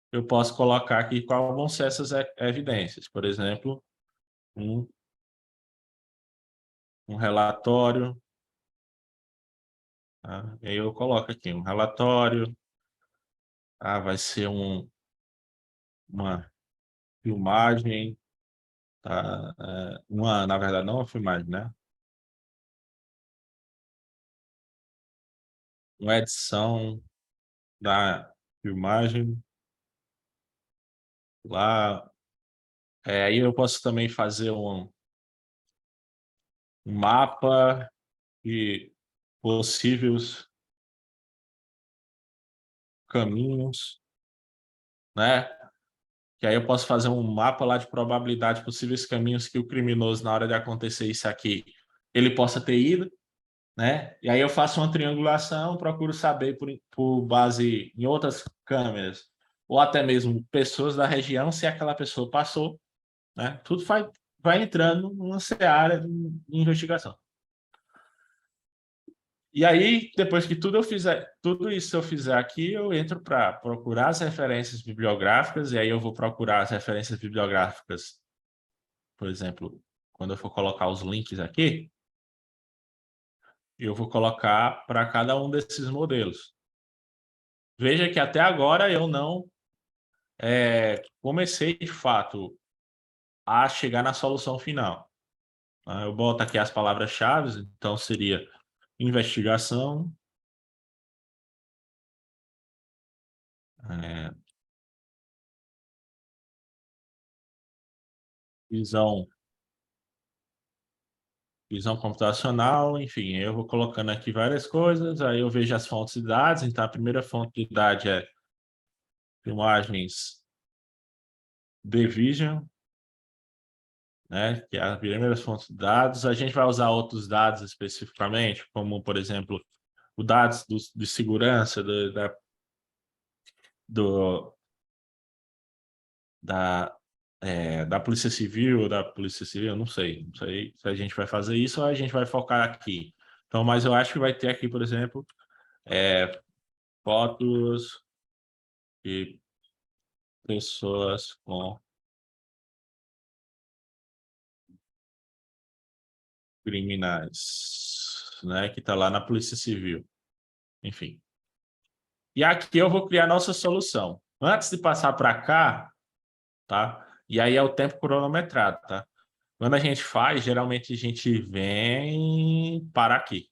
eu posso colocar aqui quais vão ser essas evidências. Por exemplo, um relatório. Tá? E aí eu coloco aqui um relatório. Vai ser uma filmagem. Tá? Na verdade, não uma filmagem, né? Uma edição da filmagem. Lá. Aí eu posso também fazer um mapa de possíveis caminhos, né? Que aí eu posso fazer um mapa lá de probabilidade de possíveis caminhos que o criminoso, na hora de acontecer isso aqui, ele possa ter ido, né? E aí eu faço uma triangulação, procuro saber por base em outras câmeras, ou até mesmo pessoas da região, se aquela pessoa passou, né? Tudo vai entrando numa seara de investigação. E aí, depois que tudo isso eu fizer aqui, eu entro para procurar as referências bibliográficas, e aí eu vou procurar as referências bibliográficas, por exemplo, quando eu for colocar os links aqui, eu vou colocar para cada um desses modelos. Veja que até agora eu não comecei, de fato, a chegar na solução final. Eu boto aqui as palavras-chave, então seria investigação, visão computacional, enfim, eu vou colocando aqui várias coisas, aí eu vejo as fontes de dados, então a primeira fonte de dados é filmagens DVision, né, que é as primeiras fontes de dados. A gente vai usar outros dados especificamente, como, por exemplo, os dados de segurança da Polícia Civil, não sei se a gente vai fazer isso ou a gente vai focar aqui. Então, mas eu acho que vai ter aqui, por exemplo, fotos de pessoas com criminais, né, que está lá na Polícia Civil. Enfim. E aqui eu vou criar nossa solução. Antes de passar para cá, tá? E aí é o tempo cronometrado, tá? Quando a gente faz, geralmente a gente vem para aqui.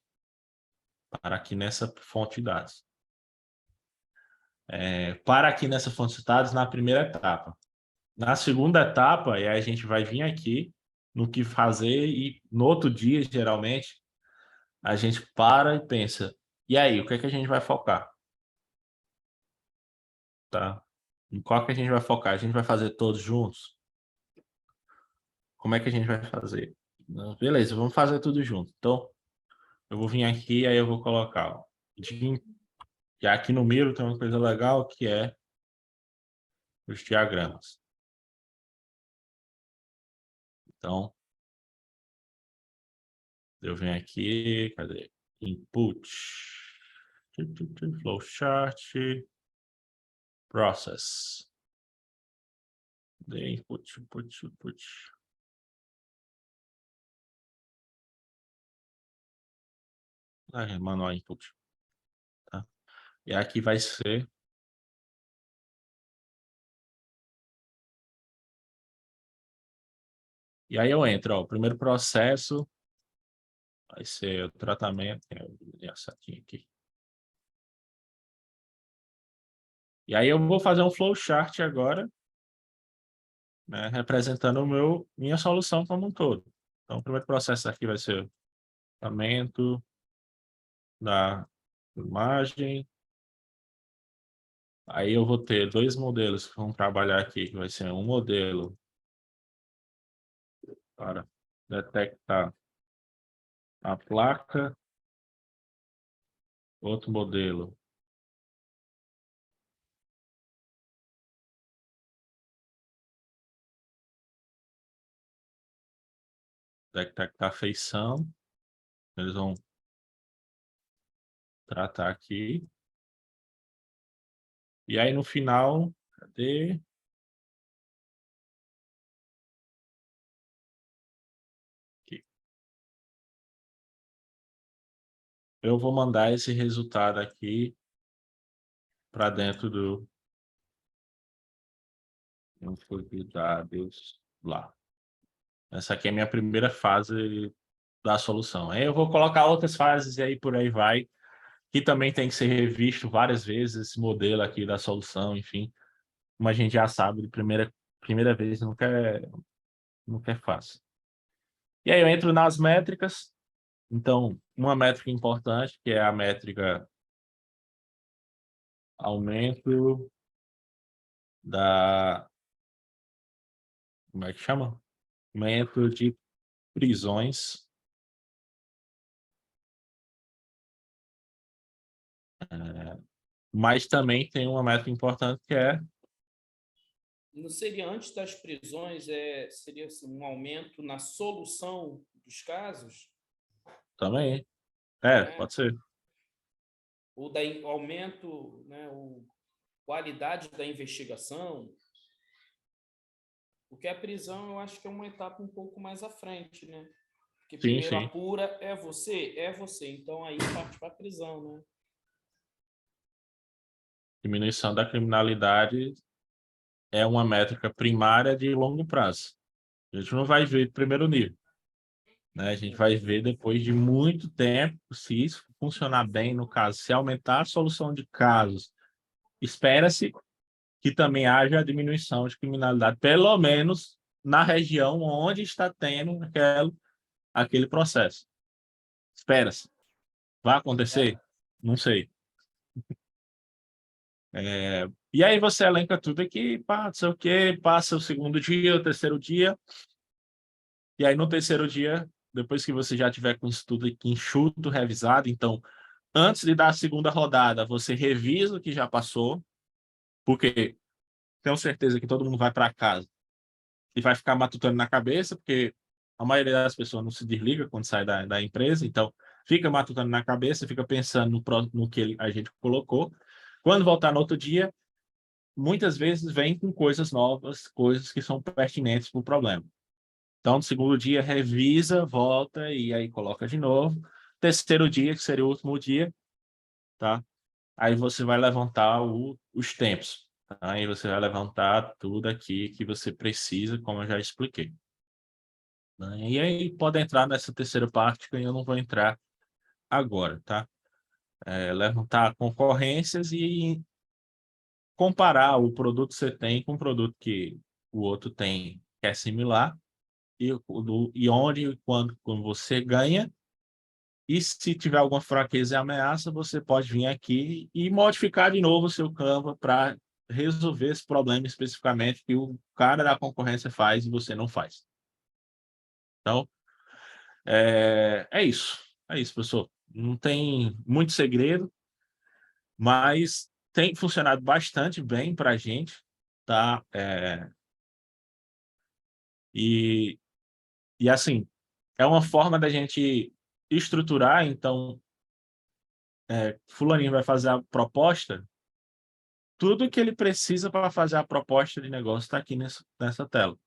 Para aqui nessa fonte de dados. Para aqui nessa fonte de dados na primeira etapa. Na segunda etapa, e aí a gente vai vir aqui no que fazer e no outro dia, geralmente, a gente para e pensa, e aí, o que é que a gente vai focar? Tá? Em qual que a gente vai focar? A gente vai fazer todos juntos? Como é que a gente vai fazer? Não, beleza, vamos fazer tudo junto. Então, eu vou vir aqui, aí eu vou colocar, ó, e aqui no Miro tem uma coisa legal que é os diagramas. Então, eu venho aqui, cadê? Input, flowchart, process. The input, input. Manual input. Tá? E aqui vai ser. E aí eu entro, ó, o primeiro processo vai ser o tratamento. Essa aqui. E aí eu vou fazer um flowchart agora, né, representando minha solução como um todo. Então, o primeiro processo aqui vai ser o tratamento da imagem. Aí eu vou ter dois modelos que vão trabalhar aqui, que vai ser um modelo para detectar a placa, outro modelo detectar a feição. Eles vão tratar aqui. E aí no final, cadê? Aqui. Eu vou mandar esse resultado aqui para dentro do dados lá. Essa aqui é a minha primeira fase da solução. Aí eu vou colocar outras fases e aí por aí vai, que também tem que ser revisto várias vezes esse modelo aqui da solução, enfim. Como a gente já sabe, de primeira vez nunca é fácil. E aí eu entro nas métricas. Então, uma métrica importante, que é a métrica aumento da... Como é que chama? Aumento de prisões. Mas também tem uma métrica importante que é... Não seria antes das prisões, seria assim, um aumento na solução dos casos? Também. Né? Pode ser. Ou aumento, né, qualidade da investigação? Porque a prisão eu acho que é uma etapa um pouco mais à frente, né? Porque Sim, primeiro sim. apura, é você. Então aí parte para a prisão, né? Diminuição da criminalidade é uma métrica primária de longo prazo. A gente não vai ver de primeiro nível, né? A gente vai ver depois de muito tempo, se isso funcionar bem no caso, se aumentar a solução de casos, espera-se que também haja diminuição de criminalidade, pelo menos na região onde está tendo aquele processo. Espera-se. Vai acontecer? Não sei. E aí você elenca tudo aqui, pá, não sei o quê, passa o segundo dia, o terceiro dia, e aí no terceiro dia, depois que você já tiver com isso tudo aqui enxuto, revisado, então, antes de dar a segunda rodada, você revisa o que já passou, porque tenho certeza que todo mundo vai para casa e vai ficar matutando na cabeça, porque a maioria das pessoas não se desliga quando sai da empresa, então fica matutando na cabeça, fica pensando no que a gente colocou. Quando voltar no outro dia, muitas vezes vem com coisas novas, coisas que são pertinentes para o problema. Então, no segundo dia, revisa, volta e aí coloca de novo. Terceiro dia, que seria o último dia, tá? Aí você vai levantar os tempos. Tá? Aí você vai levantar tudo aqui que você precisa, como eu já expliquei. Né? E aí pode entrar nessa terceira parte que eu não vou entrar agora, tá? Levantar concorrências e comparar o produto que você tem com o produto que o outro tem que é similar, e onde e quando você ganha, e se tiver alguma fraqueza e ameaça, você pode vir aqui e modificar de novo o seu Canva para resolver esse problema especificamente que o cara da concorrência faz e você não faz. Então, é isso. É isso, professor. Não tem muito segredo, mas tem funcionado bastante bem para a gente, tá? E, e assim, é uma forma da gente estruturar, então, fulaninho vai fazer a proposta, tudo que ele precisa para fazer a proposta de negócio está aqui nessa tela.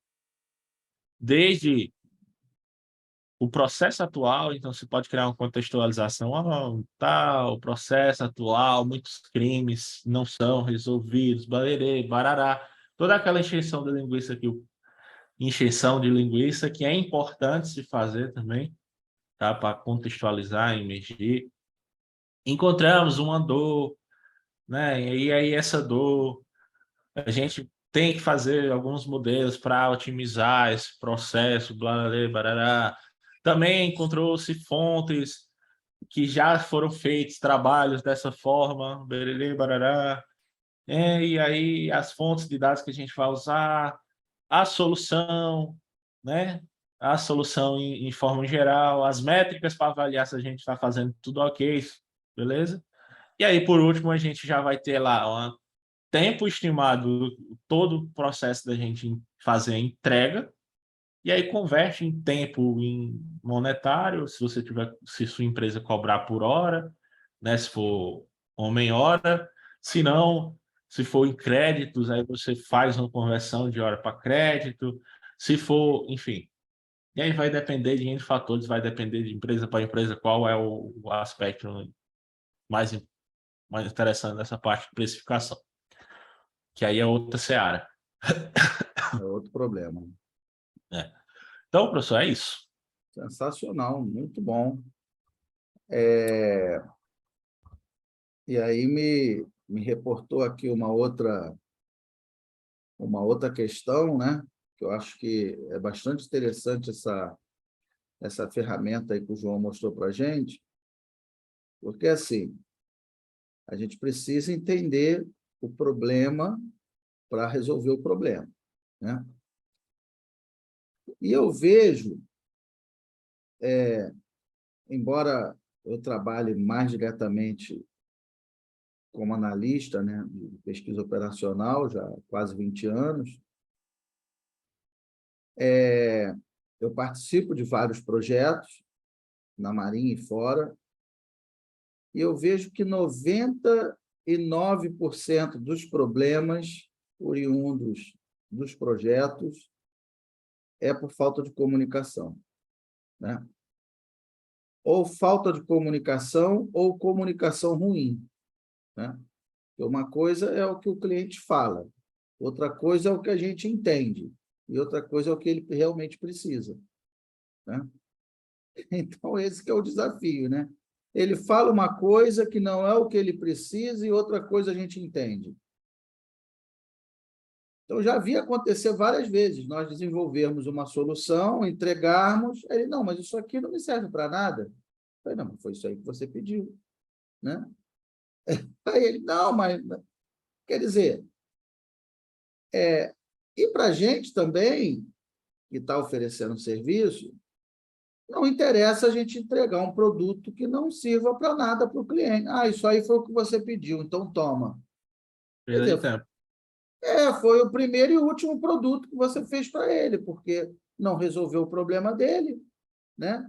Desde o processo atual, então você pode criar uma contextualização, o processo atual, muitos crimes não são resolvidos, barerê, barará, toda aquela encheção de linguiça que é importante se fazer também, tá? Para contextualizar, emergir. Encontramos uma dor, né? E aí essa dor, a gente tem que fazer alguns modelos para otimizar esse processo, blá, blá, blá. Também encontrou-se fontes que já foram feitos trabalhos dessa forma, bererê, barará. E aí as fontes de dados que a gente vai usar, a solução, né? A solução em forma geral, as métricas para avaliar se a gente está fazendo tudo ok, beleza? E aí, por último, a gente já vai ter lá um tempo estimado, todo o processo da gente fazer a entrega, e aí converte em tempo em monetário, se sua empresa cobrar por hora, né? Se for homem-hora, se não, se for em créditos, aí você faz uma conversão de hora para crédito, se for, enfim. E aí vai depender de N fatores, vai depender de empresa para empresa, qual é o aspecto mais interessante dessa parte de precificação, que aí é outra seara. É outro problema. Então, professor, é isso. Sensacional, muito bom. E aí me reportou aqui uma outra questão, né? Que eu acho que é bastante interessante essa ferramenta aí que o João mostrou para a gente, porque assim, a gente precisa entender o problema para resolver o problema, né? E eu vejo, embora eu trabalhe mais diretamente como analista, né, de pesquisa operacional, já há quase 20 anos, eu participo de vários projetos, na Marinha e fora, e eu vejo que 99% dos problemas oriundos dos projetos é por falta de comunicação, né? Ou falta de comunicação ou comunicação ruim, né? Uma coisa é o que o cliente fala, outra coisa é o que a gente entende, e outra coisa é o que ele realmente precisa, né? Então, esse que é o desafio, né? Ele fala uma coisa que não é o que ele precisa e outra coisa a gente entende. Então, já vi acontecer várias vezes, nós desenvolvermos uma solução, entregarmos, ele, não, mas isso aqui não me serve para nada. Eu falei, não, mas foi isso aí que você pediu, né? Aí ele, não, mas... Quer dizer, e para a gente também, que está oferecendo um serviço, não interessa a gente entregar um produto que não sirva para nada para o cliente. Ah, isso aí foi o que você pediu, então toma. Quer Perda de dizer, tempo. foi o primeiro e último produto que você fez para ele, porque não resolveu o problema dele, né?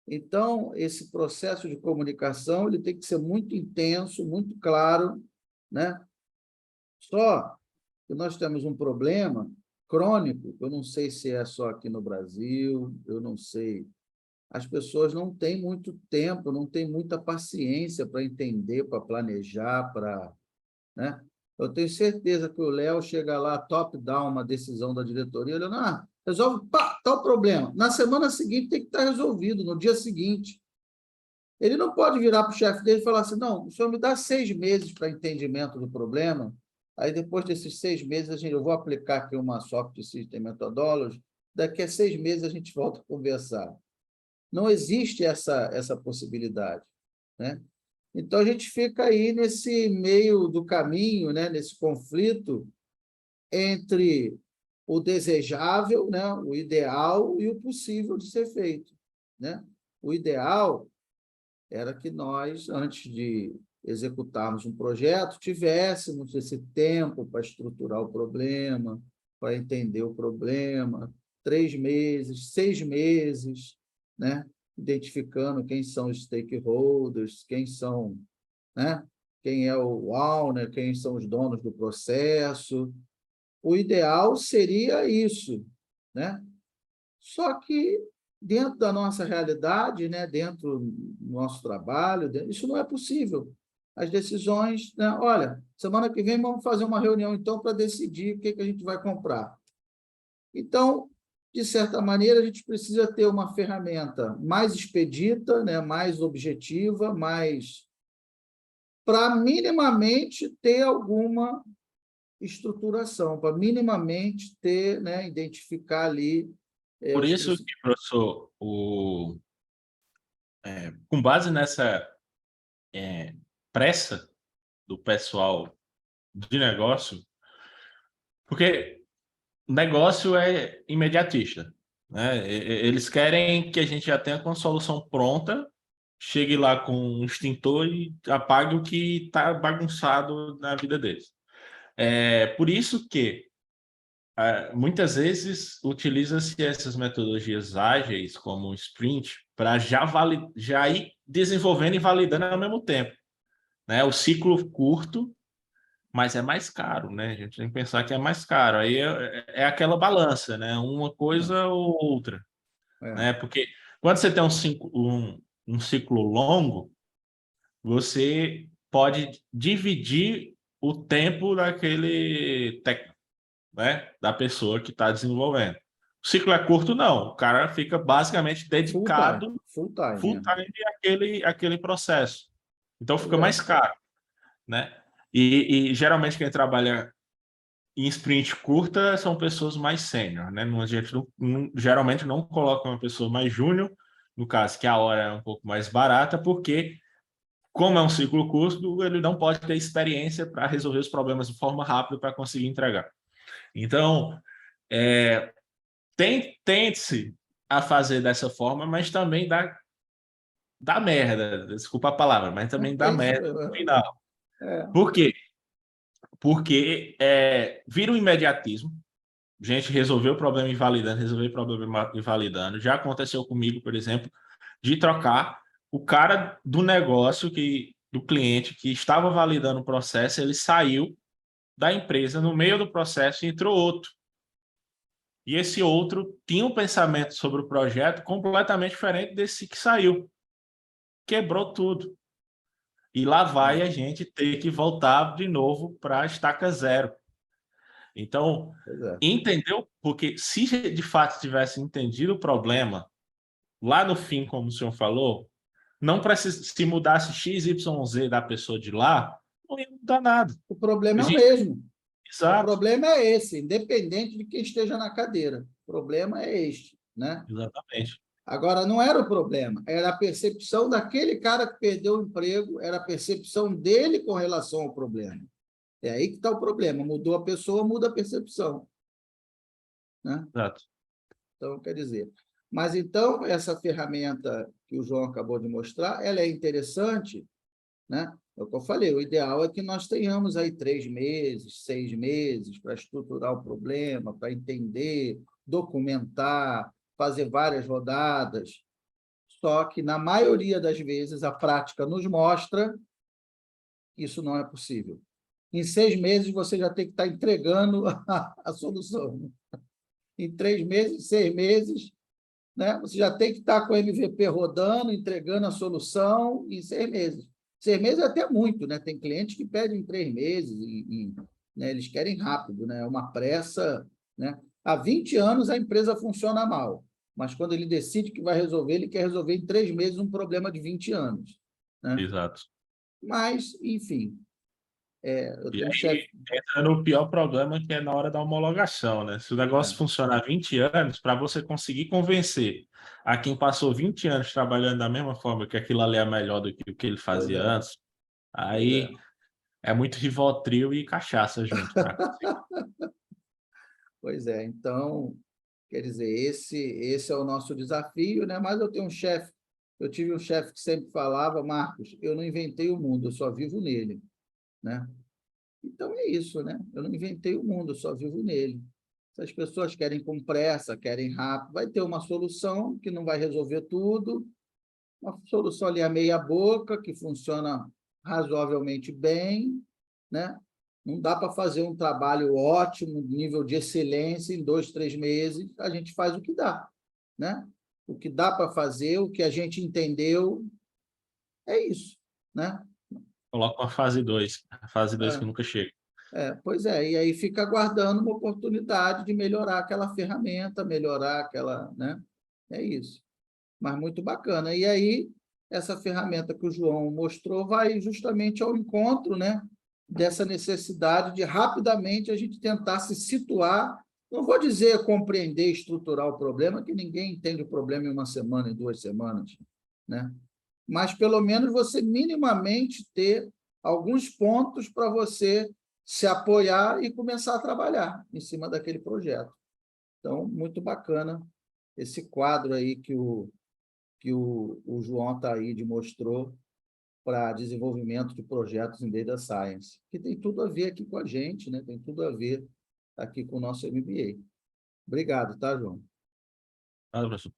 Então, esse processo de comunicação ele tem que ser muito intenso, muito claro, né? Só que nós temos um problema crônico, eu não sei se é só aqui no Brasil, eu não sei. As pessoas não têm muito tempo, não têm muita paciência para entender, para planejar, né? Eu tenho certeza que o Léo chega lá, top-down, uma decisão da diretoria, olhando, resolve, pá, tal problema. Na semana seguinte tem que estar resolvido, no dia seguinte. Ele não pode virar para o chefe dele e falar assim, não, o senhor me dá 6 meses para entendimento do problema, Aí, depois desses 6 meses, eu vou aplicar aqui uma Soft System Methodology, daqui a 6 meses a gente volta a conversar. Não existe essa possibilidade, né? Então, a gente fica aí nesse meio do caminho, né? Nesse conflito entre o desejável, né? O ideal e o possível de ser feito, né? O ideal era que nós, antes de executarmos um projeto, tivéssemos esse tempo para estruturar o problema, para entender o problema, 3 meses, 6 meses, né? Identificando quem são os stakeholders, quem são, né? Quem é o owner, quem são os donos do processo. O ideal seria isso, né? Só que dentro da nossa realidade, né, dentro do nosso trabalho, isso não é possível. As decisões, né, olha, semana que vem vamos fazer uma reunião, então, para decidir o que a gente vai comprar. Então, de certa maneira, a gente precisa ter uma ferramenta mais expedita, né, mais objetiva, mais para minimamente ter alguma estruturação, para minimamente ter, né, identificar ali Por os isso que, professor, com base nessa pressa do pessoal de negócio, porque negócio é imediatista, né? Eles querem que a gente já tenha com a solução pronta, chegue lá com um extintor e apague o que está bagunçado na vida deles. Por isso que muitas vezes utiliza-se essas metodologias ágeis, como o sprint, para já ir desenvolvendo e validando ao mesmo tempo, né? O ciclo curto, mas é mais caro, né? A gente tem que pensar que é mais caro. Aí é aquela balança, né? Uma coisa ou outra, né? Porque quando você tem um ciclo longo, você pode dividir o tempo daquele técnico, né? Da pessoa que está desenvolvendo. O ciclo é curto, não. O cara fica basicamente dedicado full full time. time àquele processo. Então fica Pois é. mais caro, né? E geralmente quem trabalha em sprint curta são pessoas mais sênior, né? A gente geralmente não coloca uma pessoa mais júnior, no caso que a hora é um pouco mais barata, porque como é um ciclo curto, ele não pode ter experiência para resolver os problemas de forma rápida para conseguir entregar. Então, tente-se a fazer dessa forma, mas também dá merda, desculpa a palavra, mas também dá merda no final. Por quê? Porque vira um imediatismo. Gente, resolver o problema invalidando, resolver o problema invalidando. Já aconteceu comigo, por exemplo, de trocar o cara do negócio, do cliente que estava validando o processo, ele saiu da empresa no meio do processo e entrou outro. E esse outro tinha um pensamento sobre o projeto completamente diferente desse que saiu. Quebrou tudo. E lá vai a gente ter que voltar de novo para a estaca zero. Então, entendeu? Porque se de fato tivesse entendido o problema, lá no fim, como o senhor falou, não precisa, se mudasse X, Y, Z da pessoa de lá, não ia mudar nada. O problema é o mesmo. Exato. O problema é esse, independente de quem esteja na cadeira. O problema é este, né? Exatamente. Agora, não era o problema, era a percepção daquele cara que perdeu o emprego, era a percepção dele com relação ao problema. É aí que está o problema. Mudou a pessoa, muda a percepção. Né? Exato. Então, quer dizer... Mas, então, essa ferramenta que o João acabou de mostrar, ela é interessante, né? É o que eu falei, o ideal é que nós tenhamos aí 3 meses, 6 meses para estruturar o problema, para entender, documentar, fazer várias rodadas. Só que, na maioria das vezes, a prática nos mostra que isso não é possível. Em 6 meses, você já tem que estar entregando a solução. Em 3 meses, 6 meses, né? Você já tem que estar com o MVP rodando, entregando a solução em 6 meses. 6 meses é até muito, né? Tem clientes que pedem em 3 meses, né? Eles querem rápido, né? É uma pressa, né? Há 20 anos a empresa funciona mal, mas quando ele decide que vai resolver, ele quer resolver em 3 meses um problema de 20 anos. Né? Exato. Mas, enfim, eu E tenho um aí chefe... entra no pior problema, que é na hora da homologação, né? Se o negócio funcionar há 20 anos, para você conseguir convencer a quem passou 20 anos trabalhando da mesma forma, que aquilo ali é melhor do que o que ele Pois fazia é, antes, aí é muito Rivotril e cachaça junto para conseguir. pois é. Então, quer dizer, esse é o nosso desafio, né? Mas eu tive um chefe que sempre falava, Marcos, eu não inventei o mundo, eu só vivo nele, né? Então é isso, né? Eu não inventei o mundo, eu só vivo nele. Se as pessoas querem com pressa, querem rápido, vai ter uma solução que não vai resolver tudo, uma solução ali a meia boca, que funciona razoavelmente bem, né? Não dá para fazer um trabalho ótimo, nível de excelência, em 2, 3 meses, a gente faz o que dá, né? O que dá para fazer, o que a gente entendeu, é isso, né? Coloca uma fase 2, a fase 2 que É. nunca chega. Pois é, e aí fica aguardando uma oportunidade de melhorar aquela ferramenta, melhorar aquela, né? É isso. Mas muito bacana. E aí, essa ferramenta que o João mostrou vai justamente ao encontro, né? Dessa necessidade de rapidamente a gente tentar se situar. Não vou dizer compreender, estruturar o problema, que ninguém entende o problema em 1 semana, em 2 semanas, né? Mas pelo menos você minimamente ter alguns pontos para você se apoiar e começar a trabalhar em cima daquele projeto. Então, muito bacana esse quadro aí que o João Ataíde mostrou para desenvolvimento de projetos em Data Science, que tem tudo a ver aqui com a gente, né? Tem tudo a ver aqui com o nosso MBA. Obrigado, tá, João? Ah, professor.